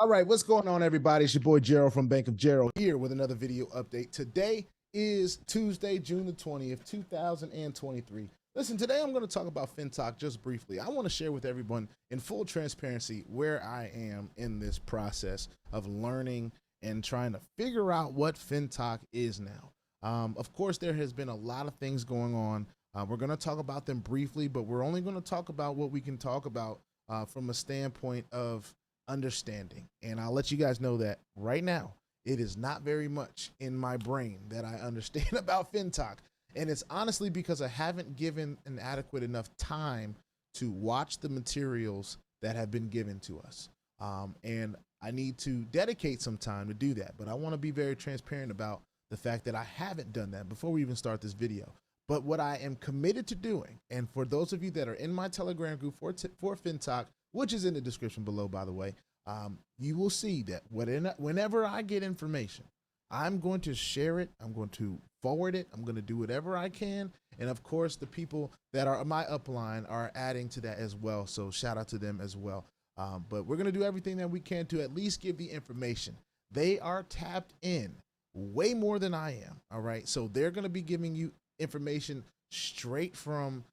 All right, what's going on, everybody? It's your boy Gerald from Bank of Gerald here with another video update. Today is Tuesday, June the 20th, 2023. Listen, today I'm going to talk about Fintoch just briefly. I want to share with everyone in full transparency where I am in this process of learning and trying to figure out what Fintoch is now. Of course, there has been a lot of things going on. We're going to talk about them briefly, but we're only going to talk about what we can talk about from a standpoint of understanding. And I'll let you guys know that right now, it is not very much in my brain that I understand about Fintoch. And it's honestly because I haven't given an adequate enough time to watch the materials that have been given to us. And I need to dedicate some time to do that. But I want to be very transparent about the fact that I haven't done that before we even start this video. But what I am committed to doing, and for those of you that are in my Telegram group for Fintoch, which is in the description below, by the way, you will see that whenever I get information, I'm going to share it. I'm going to forward it. I'm going to do whatever I can. And of course, the people that are my upline are adding to that as well. So shout out to them as well. But we're going to do everything that we can to at least give the information. They are tapped in way more than I am. All right. So they're going to be giving you information straight from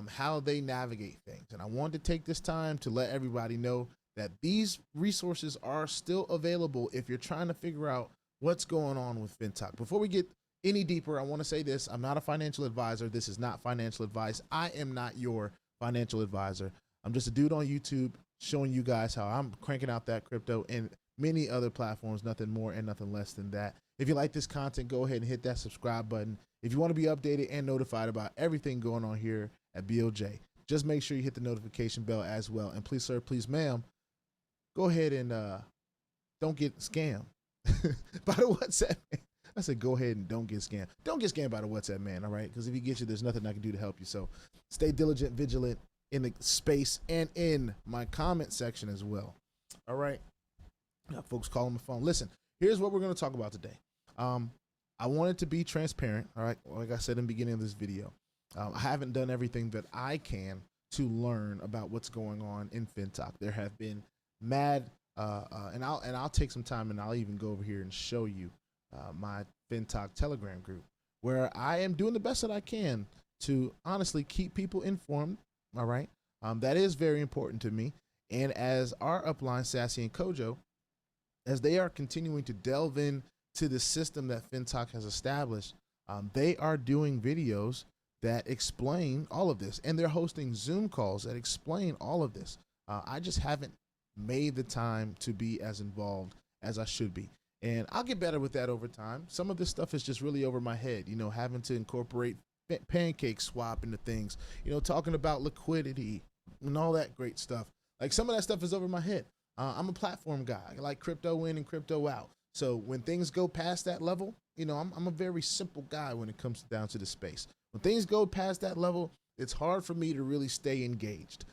how they navigate things. And I want to take this time to let everybody know that these resources are still available if you're trying to figure out what's going on with Fintoch. Before we get any deeper, I want to say this. I'm not a financial advisor. This is not financial advice. I am not your financial advisor. I'm just a dude on YouTube showing you guys how I'm cranking out that crypto and many other platforms, nothing more and nothing less than that. If you like this content, go ahead and hit that subscribe button. If you want to be updated and notified about everything going on here at BOJ, just make sure you hit the notification bell as well. And please, sir, please, ma'am, go ahead and don't get scammed by the WhatsApp man. I said go ahead and don't get scammed. Don't get scammed by the WhatsApp man, all right? Because if he gets you, there's nothing I can do to help you. So stay diligent, vigilant in the space and in my comment section as well. All right? Got folks calling my phone. Listen, here's what we're going to talk about today. I wanted to be transparent, all right? Like I said in the beginning of this video, I haven't done everything that I can to learn about what's going on in Fintoch. There have been mad, and I'll take some time and I'll even go over here and show you my Fintoch Telegram group, where I am doing the best that I can to honestly keep people informed, all right? That is very important to me. And as our upline, Sassy and Kojo, as they are continuing to delve in to the system that Fintoch has established, they are doing videos that explain all of this, and they're hosting Zoom calls that explain all of this. I just haven't made the time to be as involved as I should be, and I'll get better with that over time. Some of this stuff is just really over my head, you know, having to incorporate pancake swap into things, you know, talking about liquidity and all that great stuff. Like, some of that stuff is over my head. I'm a platform guy. I like crypto in and crypto out. So when things go past that level, you know, I'm a very simple guy when it comes down to the space. When things go past that level, it's hard for me to really stay engaged.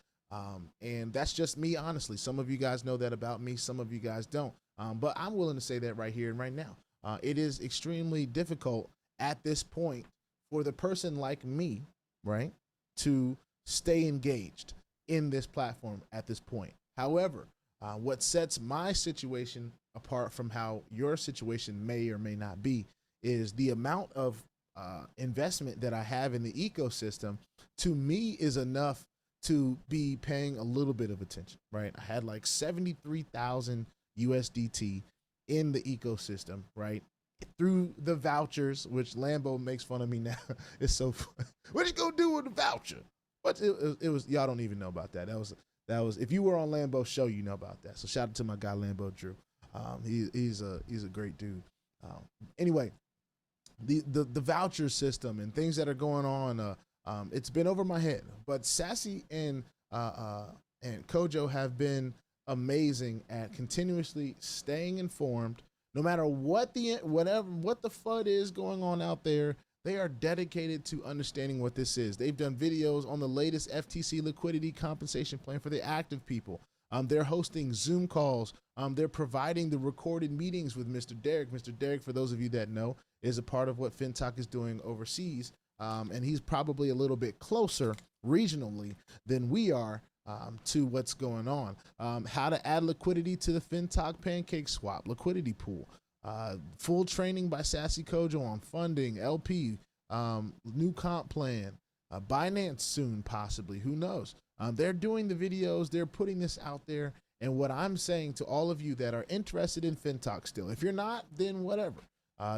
And that's just me, honestly. Some of you guys know that about me. Some of you guys don't. But I'm willing to say that right here and right now. It is extremely difficult at this point for the person like me, right, to stay engaged in this platform at this point. However, what sets my situation apart from how your situation may or may not be is the amount of investment that I have in the ecosystem. To me, is enough to be paying a little bit of attention, right? I had like 73,000 USDT in the ecosystem, right? Through the vouchers, which Lambo makes fun of me now. It's so fun. What you gonna do with the voucher? What it was, y'all don't even know about that. That was if you were on Lambo's show, you know about that. So shout out to my guy Lambo Drew. He's a great dude. Anyway, the voucher system and things that are going on, it's been over my head. But Sassy and Kojo have been amazing at continuously staying informed. No matter what the FUD is going on out there, they are dedicated to understanding what this is. They've done videos on the latest FTC liquidity compensation plan for the active people. They're hosting Zoom calls. They're providing the recorded meetings with Mr. Derek. Mr. Derek, for those of you that know, is a part of what Fintoch is doing overseas. And he's probably a little bit closer regionally than we are to what's going on. How to add liquidity to the Fintoch pancake swap liquidity pool. Full training by Sassy Kojo on funding, LP, new comp plan, Binance soon, possibly, who knows? They're doing the videos, they're putting this out there. And what I'm saying to all of you that are interested in Fintoch still, if you're not, then whatever.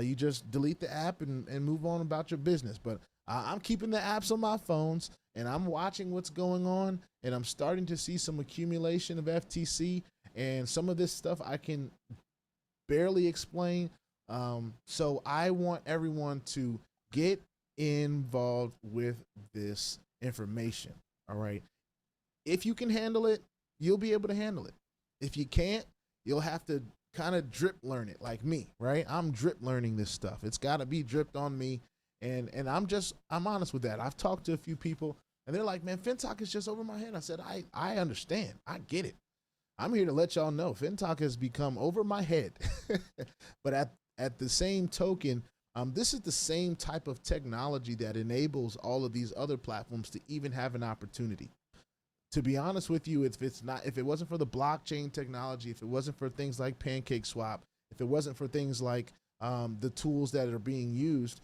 You just delete the app and move on about your business. But I'm keeping the apps on my phones and I'm watching what's going on, and I'm starting to see some accumulation of FTC, and some of this stuff I can barely explain. So I want everyone to get involved with this information. All right. If you can handle it, you'll be able to handle it. If you can't, you'll have to kind of drip learn it like me, right? I'm drip learning this stuff. It's got to be dripped on me. And I'm honest with that. I've talked to a few people and they're like, man, Fintoch is just over my head. I said, I understand. I get it. I'm here to let y'all know Fintoch has become over my head. But at the same token, this is the same type of technology that enables all of these other platforms to even have an opportunity. To be honest with you, if it wasn't for the blockchain technology, if it wasn't for things like Pancake Swap, if it wasn't for things like the tools that are being used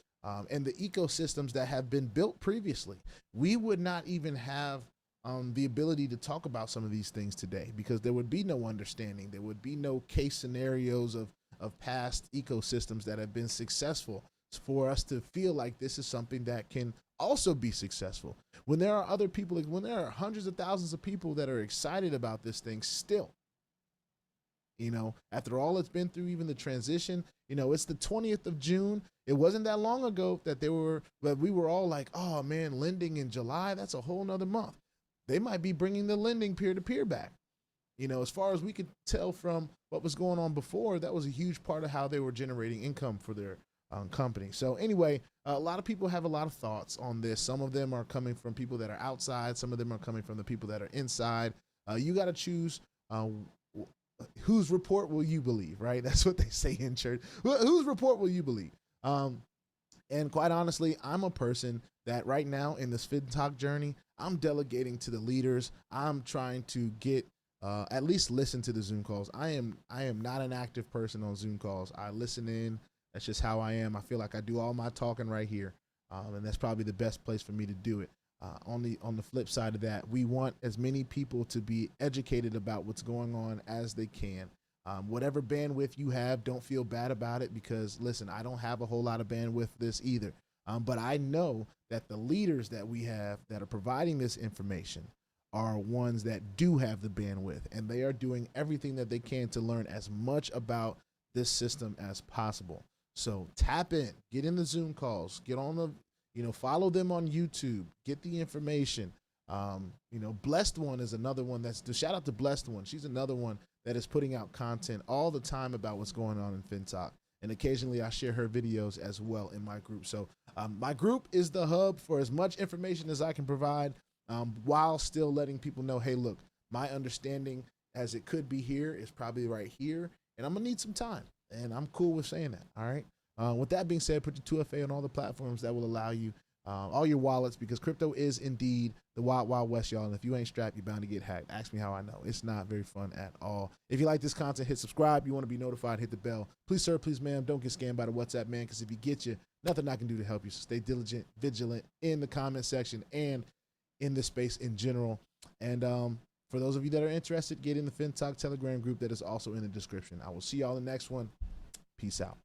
and the ecosystems that have been built previously, we would not even have the ability to talk about some of these things today, because there would be no understanding. There would be no case scenarios of past ecosystems that have been successful for us to feel like this is something that can also be successful. When there are other people, when there are hundreds of thousands of people that are excited about this thing still, you know, after all it's been through, even the transition, you know, it's the 20th of June. It wasn't that long ago that we were all like, oh man, lending in July, that's a whole nother month. They might be bringing the lending peer-to-peer back. You know, as far as we could tell from what was going on before, that was a huge part of how they were generating income for their company. So anyway, a lot of people have a lot of thoughts on this. Some of them are coming from people that are outside. Some of them are coming from the people that are inside. You got to choose whose report will you believe, right? That's what they say in church. Whose report will you believe? And quite honestly, I'm a person that right now in this Fintoch journey, I'm delegating to the leaders. I'm trying to get at least listen to the Zoom calls. I am not an active person on Zoom calls. I listen in. That's just how I am. I feel like I do all my talking right here, and that's probably the best place for me to do it. On the flip side of that, we want as many people to be educated about what's going on as they can. Whatever bandwidth you have, don't feel bad about it, because listen, I don't have a whole lot of bandwidth this either. But I know that the leaders that we have that are providing this information are ones that do have the bandwidth, and they are doing everything that they can to learn as much about this system as possible. So tap in, get in the Zoom calls, get on the, you know, follow them on YouTube, get the information. You know, Blessed One is another one that's, shout out to Blessed One. She's another one that is putting out content all the time about what's going on in Fintoch. And occasionally I share her videos as well in my group. So my group is the hub for as much information as I can provide, while still letting people know, hey, look, my understanding as it could be here is probably right here, and I'm gonna need some time. And I'm cool with saying that. All right. With that being said, put your 2FA on all the platforms that will allow you, all your wallets, because crypto is indeed the wild, wild west, y'all. And if you ain't strapped, you're bound to get hacked. Ask me how I know. It's not very fun at all. If you like this content, hit subscribe. You want to be notified, hit the bell. Please, sir, please, ma'am, don't get scammed by the WhatsApp man, because if he gets you, nothing I can do to help you. So stay diligent, vigilant in the comment section and in this space in general. And for those of you that are interested, get in the Fintoch Telegram group that is also in the description. I will see y'all in the next one. Peace out.